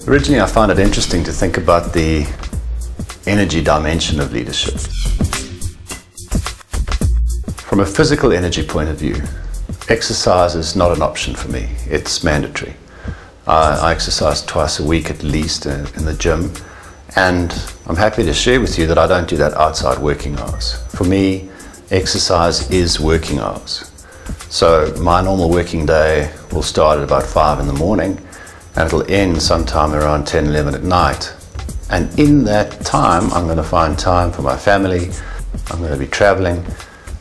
Originally, I found it interesting to think about the energy dimension of leadership. From a physical energy point of view, exercise is not an option for me. It's mandatory. I exercise twice a week at least in the gym, and I'm happy to share with you that I don't do that outside working hours. For me, exercise is working hours. So my normal working day will start at about 5 in the morning, and it'll end sometime around 10, 11 at night. And in that time, I'm going to find time for my family. I'm going to be traveling.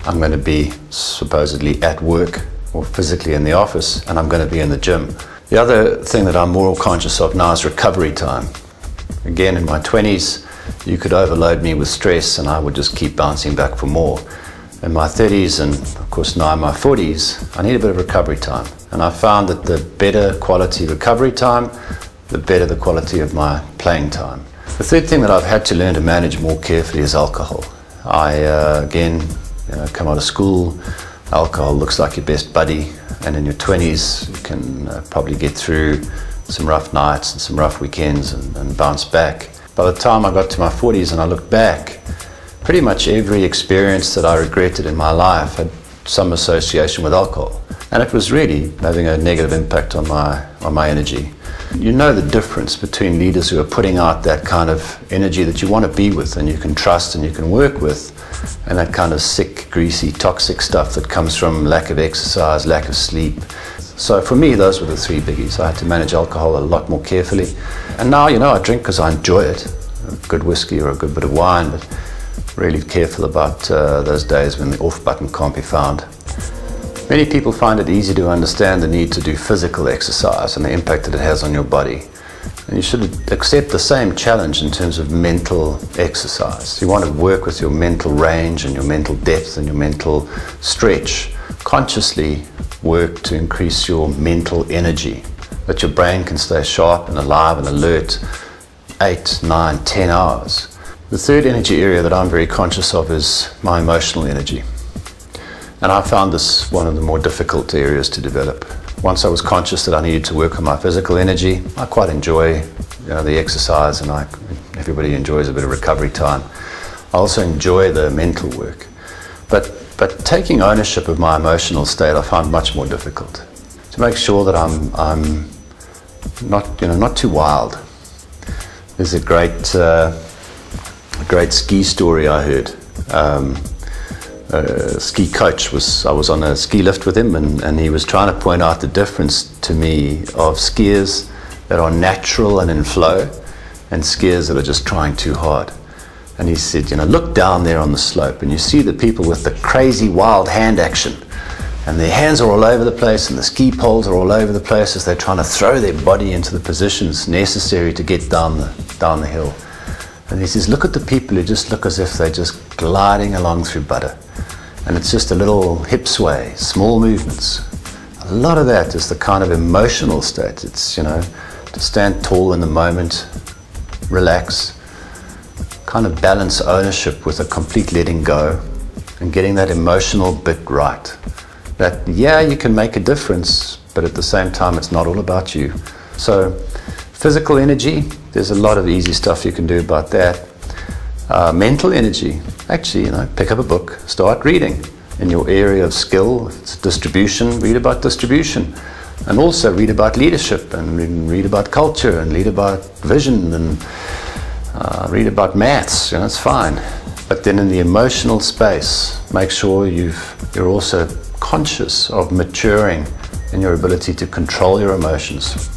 I'm going to be supposedly at work or physically in the office, and I'm going to be in the gym. The other thing that I'm more conscious of now is recovery time. Again, in my 20s, you could overload me with stress and I would just keep bouncing back for more. In my 30s and of course now in my 40s, I need a bit of recovery time. And I found that the better quality recovery time, the better the quality of my playing time. The third thing that I've had to learn to manage more carefully is alcohol. Again, come out of school, alcohol looks like your best buddy, and in your 20s you can probably get through some rough nights and some rough weekends and bounce back. By the time I got to my 40s and I looked back, pretty much every experience that I regretted in my life had some association with alcohol. And it was really having a negative impact on my energy. You know the difference between leaders who are putting out that kind of energy that you want to be with and you can trust and you can work with, and that kind of sick, greasy, toxic stuff that comes from lack of exercise, lack of sleep. So for me, those were the three biggies. I had to manage alcohol a lot more carefully. And now, I drink because I enjoy it. A good whiskey or a good bit of wine, but really careful about those days when the off button can't be found. Many people find it easy to understand the need to do physical exercise and the impact that it has on your body. And you should accept the same challenge in terms of mental exercise. You want to work with your mental range and your mental depth and your mental stretch. Consciously work to increase your mental energy, that your brain can stay sharp and alive and alert 8, 9, 10 hours. The third energy area that I'm very conscious of is my emotional energy. And I found this one of the more difficult areas to develop. Once I was conscious that I needed to work on my physical energy, I quite enjoy the exercise, and everybody enjoys a bit of recovery time. I also enjoy the mental work. But taking ownership of my emotional state I found much more difficult. To make sure that I'm not too wild. There's a great ski story I heard. A ski coach I was on a ski lift with him, and he was trying to point out the difference to me of skiers that are natural and in flow and skiers that are just trying too hard. And he said, look down there on the slope and you see the people with the crazy wild hand action, and their hands are all over the place and the ski poles are all over the place as they're trying to throw their body into the positions necessary to get down the hill. And he says, look at the people who just look as if they're just gliding along through butter. And it's just a little hip sway, small movements. A lot of that is the kind of emotional state. It's, to stand tall in the moment, relax, kind of balance ownership with a complete letting go and getting that emotional bit right. That, you can make a difference, but at the same time, it's not all about you. So, physical energy, there's a lot of easy stuff you can do about that. Mental energy, actually, pick up a book, start reading. In your area of skill, if it's distribution, read about distribution. And also read about leadership, and read about culture, and read about vision, and read about maths, it's fine. But then in the emotional space, make sure you're also conscious of maturing in your ability to control your emotions.